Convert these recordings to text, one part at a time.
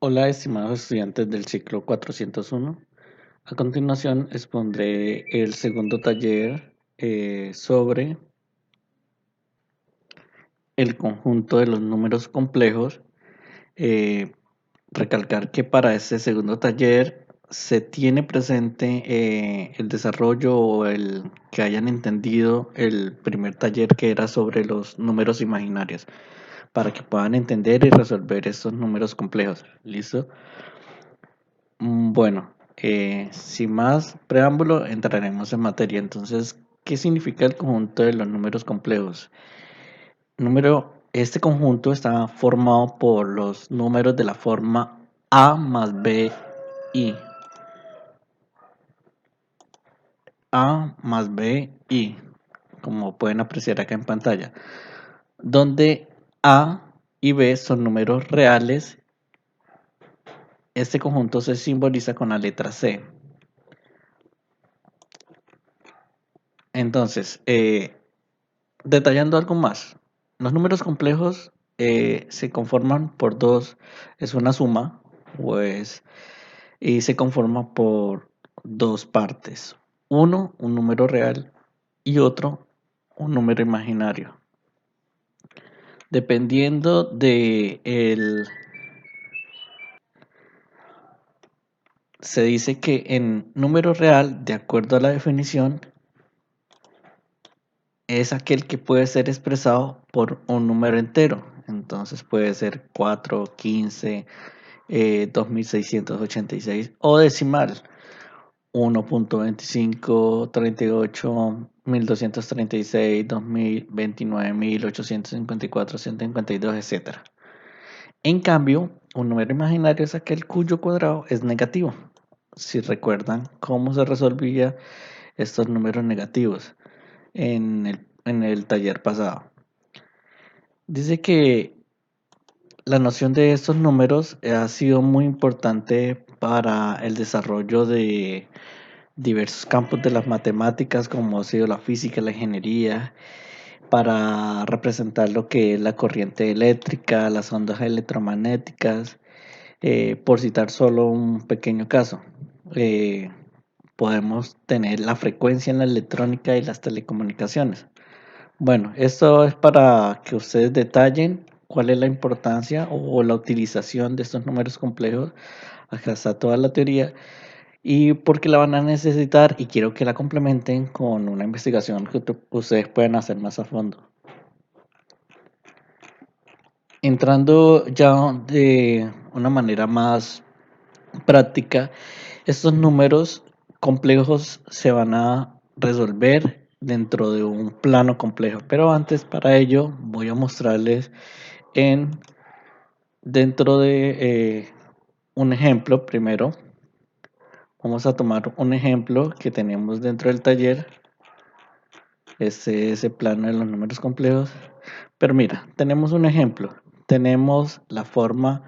Hola, estimados estudiantes del ciclo 401. A continuación expondré el segundo taller sobre el conjunto de los números complejos. Eh, Recalcar que para este segundo taller se tiene presente el desarrollo o el que hayan entendido el primer taller que era sobre los números imaginarios, para que puedan entender y resolver estos números complejos. ¿Listo? Bueno, sin más preámbulo, entraremos en materia. Entonces, ¿qué significa el conjunto de los números complejos? Este conjunto está formado por los números de la forma A más B y A más B y, como pueden apreciar acá en pantalla, donde A y B son números reales. Este conjunto se simboliza con la letra C. Entonces, detallando algo más, los números complejos se conforman por dos, es una suma, pues, y se conforma por dos partes. Uno, un número real y otro, un número imaginario. Dependiendo de el... Se dice que en número real, de acuerdo a la definición, es aquel que puede ser expresado por un número entero. Entonces puede ser 4, 15, 2686 o decimal 1.25, 38, 1236, 2000, 29.854, 152, etc. En cambio, un número imaginario es aquel cuyo cuadrado es negativo. Si recuerdan cómo se resolvía estos números negativos en el taller pasado. Dice que la noción de estos números ha sido muy importante para el desarrollo de diversos campos de las matemáticas, como ha sido la física, la ingeniería, para representar lo que es la corriente eléctrica, las ondas electromagnéticas, por citar solo un pequeño caso. Eh, Podemos tener la frecuencia en la electrónica y las telecomunicaciones. Bueno, esto es para que ustedes detallen cuál es la importancia o la utilización de estos números complejos. Acá está toda la teoría y por qué la van a necesitar, y quiero que la complementen con una investigación que ustedes pueden hacer más a fondo. Entrando ya de una manera más práctica, estos números complejos se van a resolver dentro de un plano complejo, pero antes, para ello voy a mostrarles dentro de un ejemplo. Primero vamos a tomar un ejemplo que tenemos dentro del taller. Este es el plano de los números complejos, pero mira, tenemos un ejemplo. Tenemos la forma,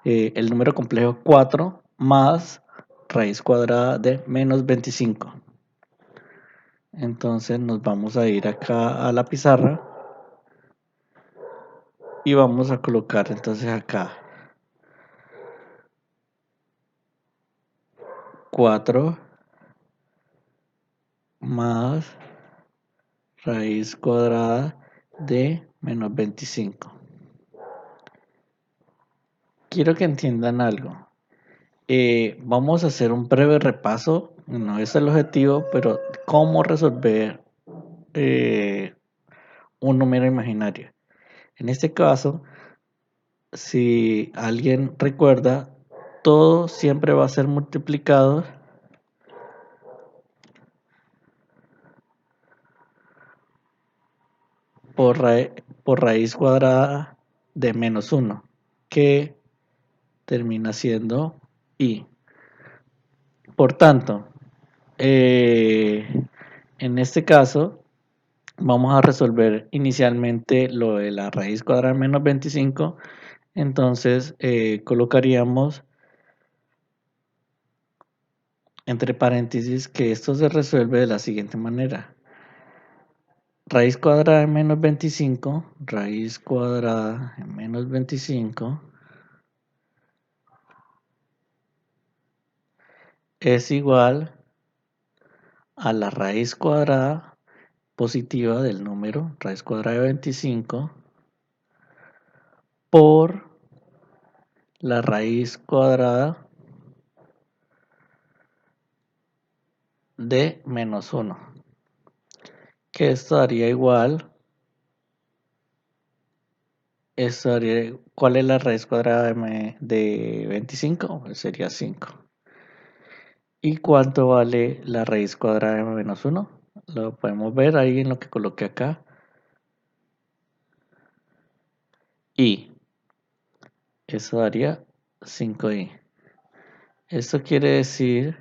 el número complejo 4 más raíz cuadrada de menos 25. Entonces nos vamos a ir acá a la pizarra y vamos a colocar entonces acá 4 más raíz cuadrada de menos 25. Quiero que entiendan algo. Vamos a hacer un breve repaso, no es el objetivo, pero cómo resolver eh, un número imaginario. En este caso, si alguien recuerda, todo siempre va a ser multiplicado por raíz cuadrada de menos 1, que termina siendo i. Por tanto, en este caso, vamos a resolver inicialmente lo de la raíz cuadrada de menos 25. Entonces, colocaríamos entre paréntesis que esto se resuelve de la siguiente manera. Raíz cuadrada de menos 25, raíz cuadrada de menos 25 es igual a la raíz cuadrada positiva del número raíz cuadrada de 25 por la raíz cuadrada de menos 1, que esto daría igual, ¿cuál es la raíz cuadrada de 25? Pues sería 5. ¿Y cuánto vale la raíz cuadrada de menos 1? Lo podemos ver ahí en lo que coloqué acá. Y eso daría 5i. Esto quiere decir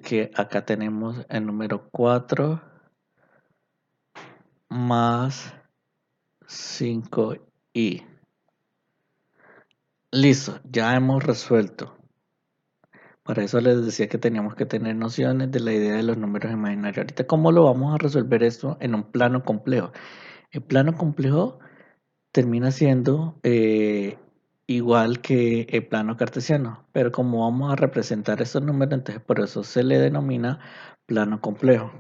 que acá tenemos el número 4 más 5i. Listo, ya hemos resuelto. Para eso les decía que teníamos que tener nociones de la idea de los números imaginarios. Ahorita, ¿cómo lo vamos a resolver esto en un plano complejo? El plano complejo termina siendo igual que el plano cartesiano, pero como vamos a representar estos números, entonces por eso se le denomina plano complejo.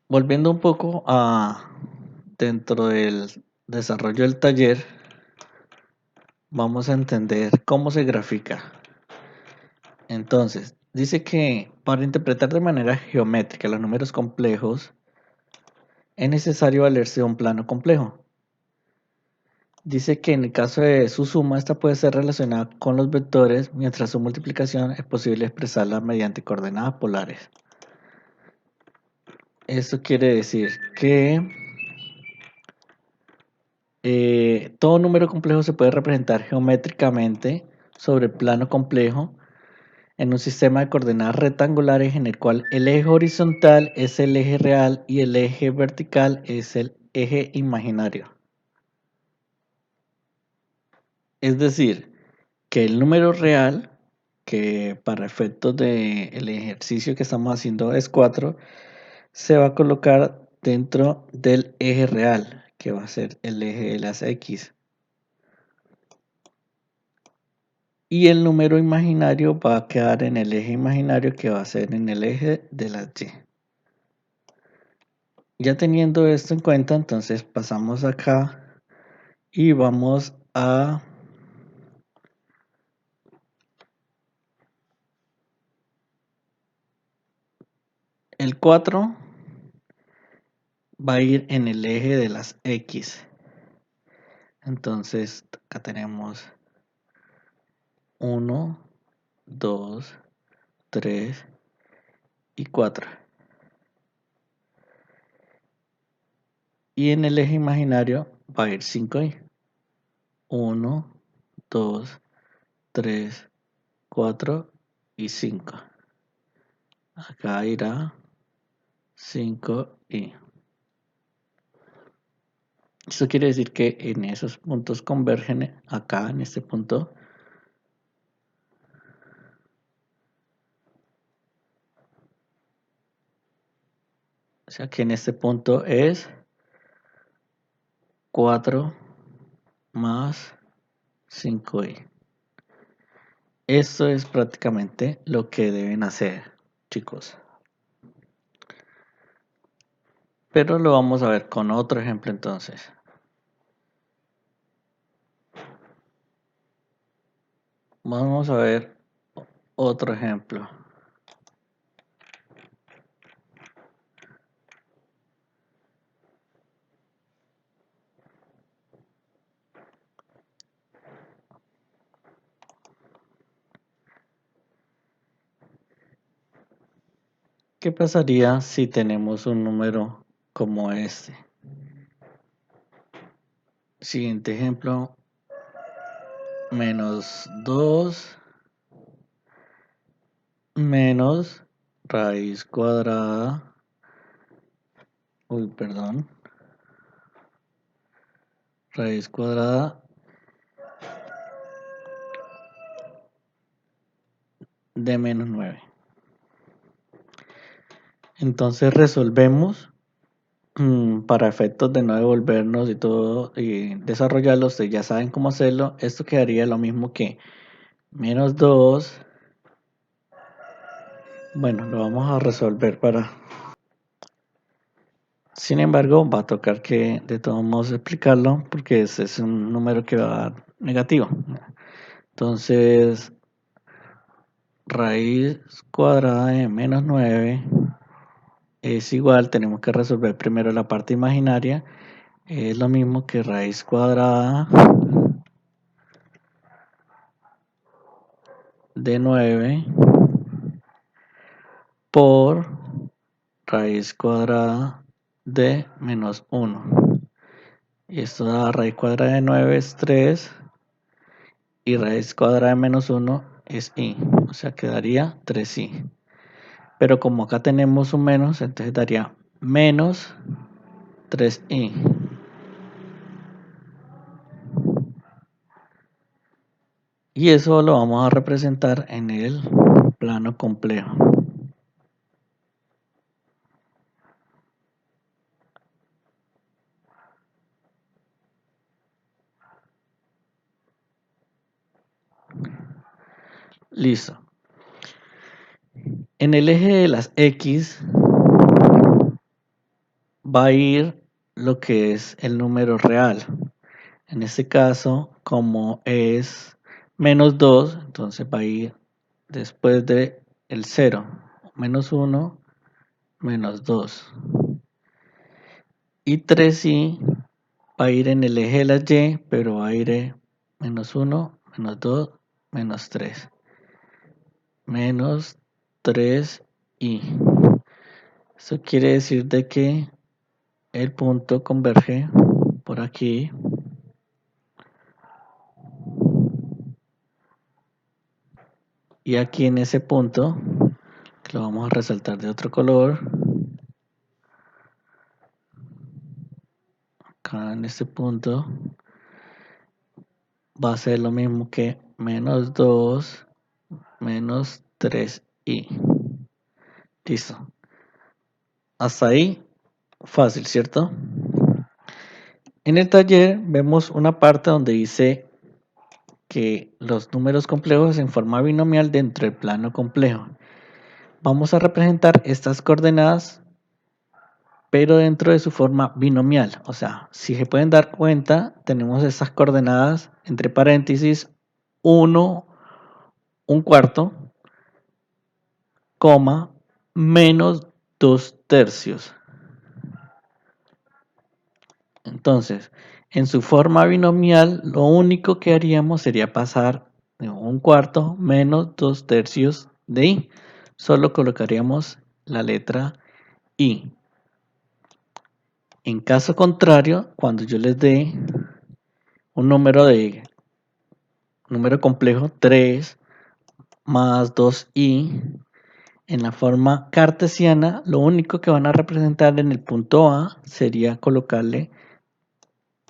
Volviendo un poco a dentro del desarrollo del taller, vamos a entender cómo se grafica. Entonces, dice que para interpretar de manera geométrica los números complejos es necesario valerse de un plano complejo. Dice que en el caso de su suma, esta puede ser relacionada con los vectores, mientras su multiplicación es posible expresarla mediante coordenadas polares. Esto quiere decir que todo número complejo se puede representar geométricamente sobre el plano complejo en un sistema de coordenadas rectangulares en el cual el eje horizontal es el eje real y el eje vertical es el eje imaginario. Es decir, que el número real, que para efectos del ejercicio que estamos haciendo es 4, se va a colocar dentro del eje real, que va a ser el eje de las X. Y el número imaginario va a quedar en el eje imaginario, que va a ser en el eje de las Y. Ya teniendo esto en cuenta, entonces pasamos acá y vamos a el 4 va a ir en el eje de las X. Entonces acá tenemos 1, 2, 3 y 4. Y en el eje imaginario va a ir 5i. 1, 2, 3, 4 y 5. Acá irá 5i. Esto quiere decir que en esos puntos convergen acá en este punto. O sea que en este punto es 4 más 5i. Esto es prácticamente lo que deben hacer, chicos. Pero lo vamos a ver con otro ejemplo entonces. Vamos a ver otro ejemplo. ¿Qué pasaría si tenemos un número como este? Siguiente ejemplo, menos 2 menos raíz cuadrada, raíz cuadrada de menos 9. Entonces resolvemos Para efectos de no devolvernos y todo, y desarrollarlo, ustedes ya saben cómo hacerlo. Esto quedaría lo mismo que menos 2. Bueno, lo vamos a resolver para... Sin embargo, va a tocar que de todos modos explicarlo porque ese es un número que va a dar negativo. Entonces, raíz cuadrada de menos 9 es igual, tenemos que resolver primero la parte imaginaria, es lo mismo que raíz cuadrada de 9 por raíz cuadrada de menos 1. Y esto da raíz cuadrada de 9 es 3 y raíz cuadrada de menos 1 es i, o sea quedaría 3i. Pero como acá tenemos un menos, entonces daría menos 3i. Y eso lo vamos a representar en el plano complejo. Listo. En el eje de las X va a ir lo que es el número real. En este caso, como es menos 2, entonces va a ir después de el 0. Menos 1, menos 2. Y 3i va a ir en el eje de las Y, pero va a ir menos 1, menos 2, menos 3. Menos 3i. Eso quiere decir de que el punto converge por aquí. Y aquí en ese punto, que lo vamos a resaltar de otro color, acá en este punto, va a ser lo mismo que menos 2, menos 3i. Listo. Hasta ahí, fácil, ¿cierto? En el taller vemos una parte donde dice que los números complejos en forma binomial dentro del plano complejo. Vamos a representar estas coordenadas, pero dentro de su forma binomial. O sea, si se pueden dar cuenta, tenemos estas coordenadas entre paréntesis 1, un cuarto, coma, menos 2 tercios. Entonces, en su forma binomial, lo único que haríamos sería pasar de un cuarto menos 2 tercios de i. Solo colocaríamos la letra i. En caso contrario, cuando yo les dé un número complejo 3 más 2i, en la forma cartesiana, lo único que van a representar en el punto A sería colocarle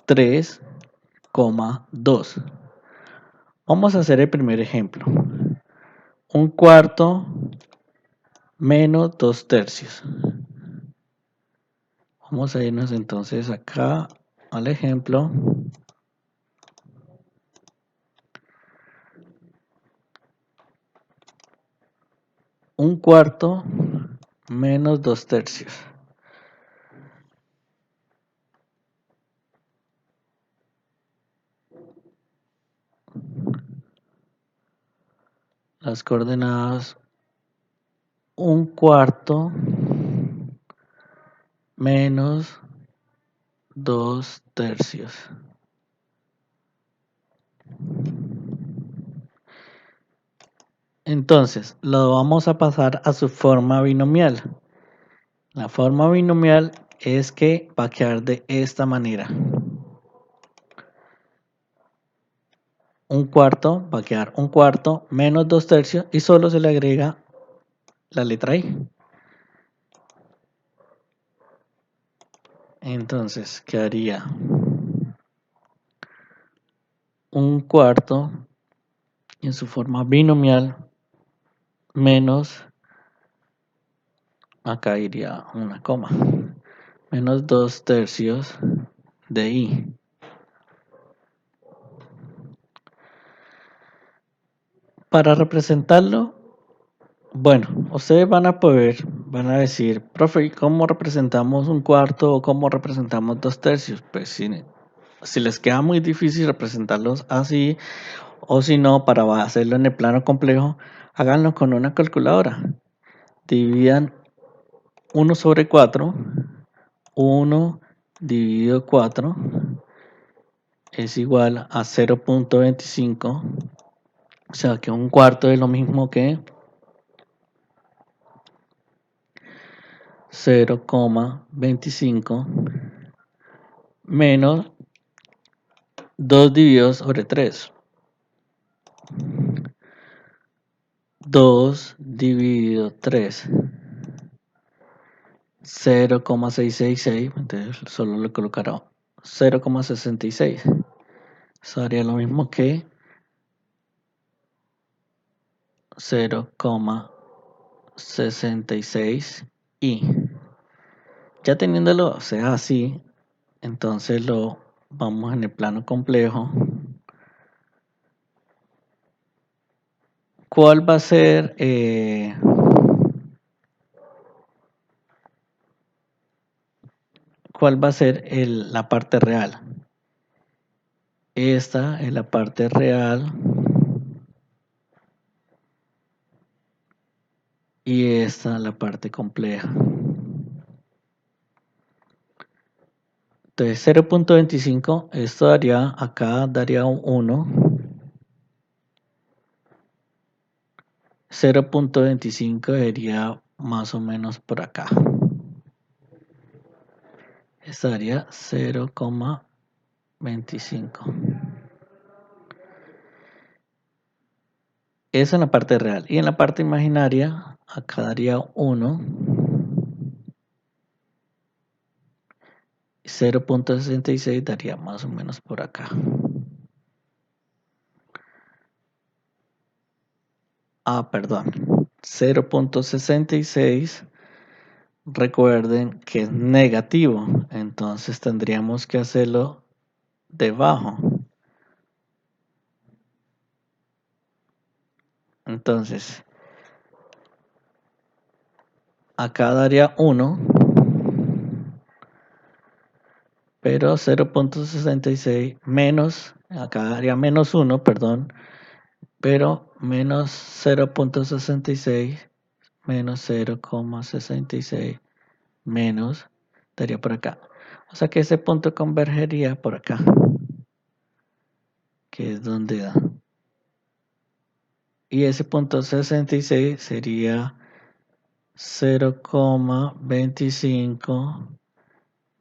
3,2. Vamos a hacer el primer ejemplo. Un cuarto menos 2 tercios. Vamos a irnos entonces acá al ejemplo. Un cuarto menos 2 tercios. Las coordenadas un cuarto menos 2 tercios. Entonces, lo vamos a pasar a su forma binomial. La forma binomial es que va a quedar de esta manera. Un cuarto va a quedar un cuarto menos 2 tercios y solo se le agrega la letra i. Entonces quedaría un cuarto en su forma binomial menos, acá iría una coma, menos 2/3 de I. Para representarlo, bueno, ustedes van a decir, profe, ¿cómo representamos un cuarto o cómo representamos 2/3? Pues si les queda muy difícil representarlos así, o si no, para hacerlo en el plano complejo, háganlo con una calculadora. Dividan 1/4, 1 dividido 4 es igual a 0.25, o sea que un cuarto es lo mismo que 0.25 menos 2 dividido sobre 3. 2 dividido 3. 0.666, entonces solo le colocará 0.66. Eso haría lo mismo que 0.66 y ya teniéndolo, o sea, así, entonces lo vamos en el plano complejo. ¿Cuál va a ser la parte real? Esta es la parte real y esta es la parte compleja. Entonces 0.25, esto daría, acá daría un 1. 0.25 sería más o menos por acá. Esto daría 0.25. Eso en la parte real. Y en la parte imaginaria, acá daría 1. 0.66 daría más o menos por acá. Perdón. 0.66. Recuerden que es negativo. Entonces tendríamos que hacerlo debajo. Entonces, acá daría 1. Pero 0.66 menos, acá daría menos 1, perdón, pero menos 0.66 menos 0.66 menos, daría por acá. O sea que ese punto convergería por acá, que es donde da. Y ese punto 66 sería 0.25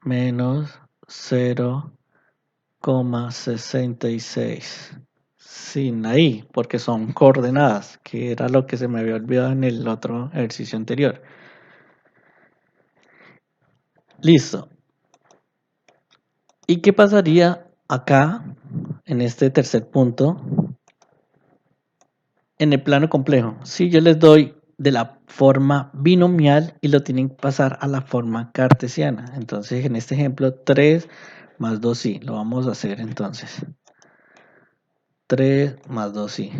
menos 0.66. Sin ahí, porque son coordenadas, que era lo que se me había olvidado en el otro ejercicio anterior. Listo. ¿Y qué pasaría acá, en este tercer punto, en el plano complejo? Si yo les doy de la forma binomial y lo tienen que pasar a la forma cartesiana. Entonces, en este ejemplo, 3 más 2i. Lo vamos a hacer entonces. 3 más 2i.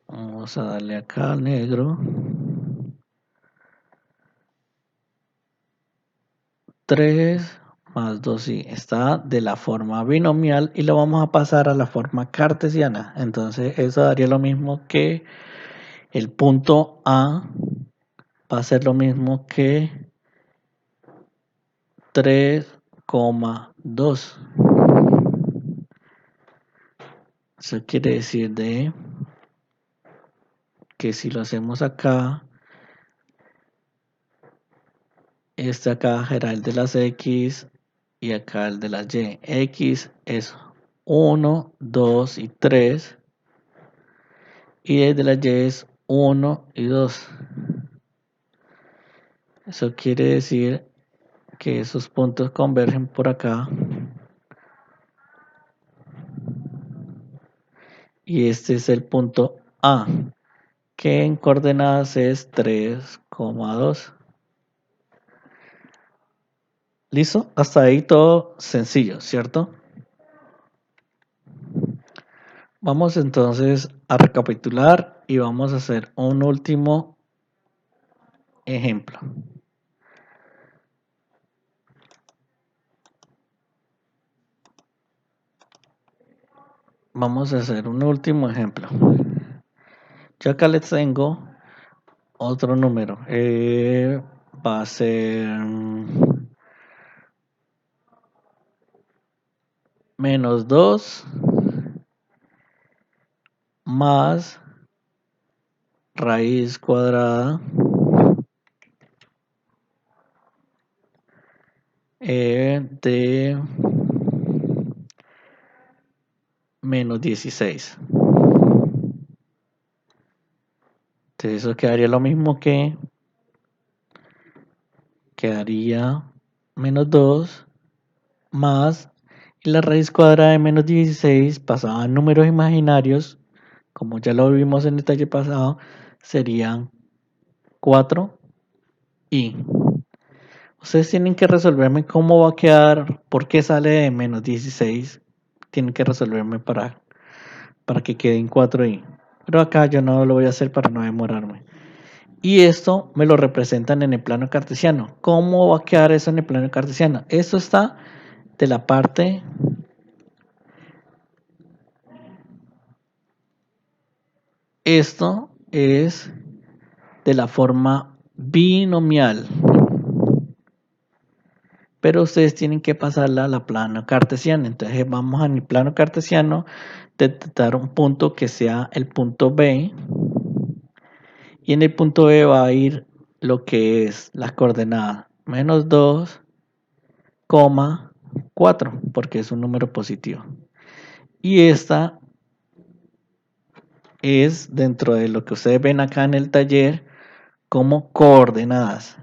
Vamos a darle acá al negro. 3 más 2i está de la forma binomial y lo vamos a pasar a la forma cartesiana. Entonces eso daría lo mismo que el punto A va a ser lo mismo que 3,2. Eso quiere decir que si lo hacemos acá, este acá será el de las X y acá el de las Y. X es 1, 2 y 3 y el de las Y es 1 y 2. Eso quiere decir que esos puntos convergen por acá y este es el punto A. que en coordenadas es 3,2. ¿Listo? Hasta ahí todo sencillo, ¿cierto? Vamos entonces a recapitular y vamos a hacer un último ejemplo. Vamos a hacer un último ejemplo. Yo acá les tengo otro número. Va a ser -2 más raíz cuadrada de -16. Entonces eso quedaría lo mismo que quedaría -2 más, y la raíz cuadrada de -16 pasada a números imaginarios, como ya lo vimos en el detalle pasado, serían 4 y ustedes tienen que resolverme cómo va a quedar, por qué sale de -16. Tienen que resolverme para que queden 4i. Pero acá yo no lo voy a hacer para no demorarme. Y esto me lo representan en el plano cartesiano. ¿Cómo va a quedar eso en el plano cartesiano? Esto está de la parte Esto es de la forma binomial, pero ustedes tienen que pasarla a la plano cartesiano. Entonces vamos a mi plano cartesiano, detectar un punto que sea el punto B, y en el punto B va a ir lo que es las coordenadas -2, 4, porque es un número positivo. Y esta es dentro de lo que ustedes ven acá en el taller como coordenadas.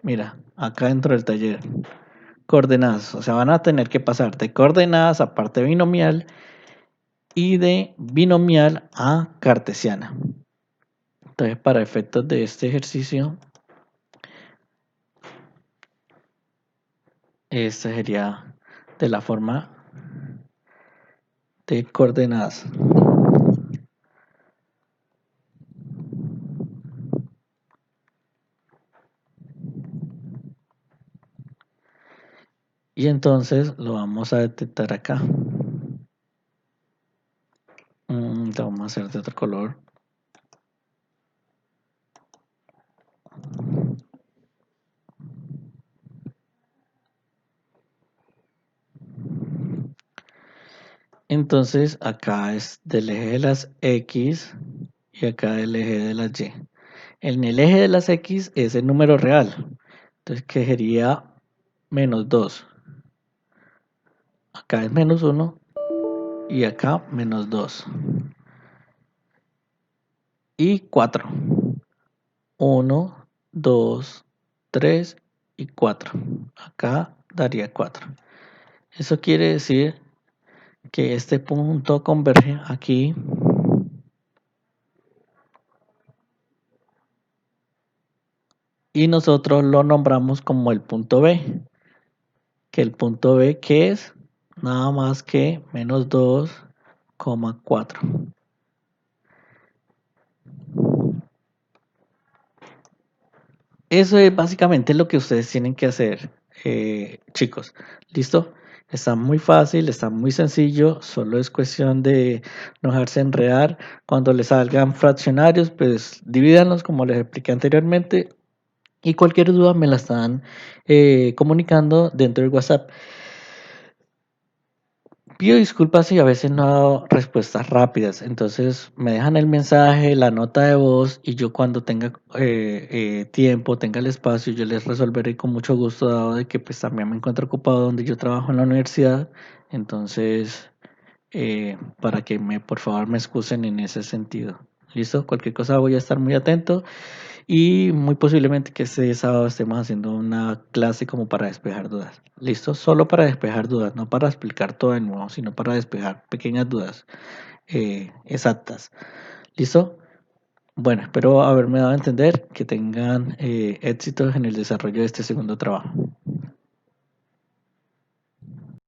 Mira, acá dentro del taller, coordenadas, o sea, van a tener que pasar de coordenadas a parte binomial y de binomial a cartesiana. Entonces, para efectos de este ejercicio, este sería de la forma de coordenadas. Y entonces lo vamos a detectar acá. Lo vamos a hacer de otro color. Entonces acá es del eje de las X y acá del eje de las Y. En el eje de las X es el número real. Entonces que sería -2. Acá es -1 y acá -2. Y 4. 1, 2, 3 y 4. Acá daría 4. Eso quiere decir que este punto converge aquí y nosotros lo nombramos como el punto B. Que el punto B, que es nada más que -2,4. Eso es básicamente lo que ustedes tienen que hacer, chicos. ¿Listo? Está muy fácil, está muy sencillo, solo es cuestión de no dejarse enredar. Cuando les salgan fraccionarios, pues divídanlos como les expliqué anteriormente, y cualquier duda me la están comunicando dentro del WhatsApp. Pido disculpas si a veces no he dado respuestas rápidas, entonces me dejan el mensaje, la nota de voz, y yo cuando tenga tiempo, tenga el espacio, yo les resolveré con mucho gusto, dado de que pues también me encuentro ocupado donde yo trabajo en la universidad. Entonces para que por favor me excusen en ese sentido. ¿Listo? Cualquier cosa voy a estar muy atento, y muy posiblemente que este sábado estemos haciendo una clase como para despejar dudas. ¿Listo? Solo para despejar dudas, no para explicar todo de nuevo, sino para despejar pequeñas dudas exactas. ¿Listo? Bueno, espero haberme dado a entender, que tengan éxitos en el desarrollo de este segundo trabajo.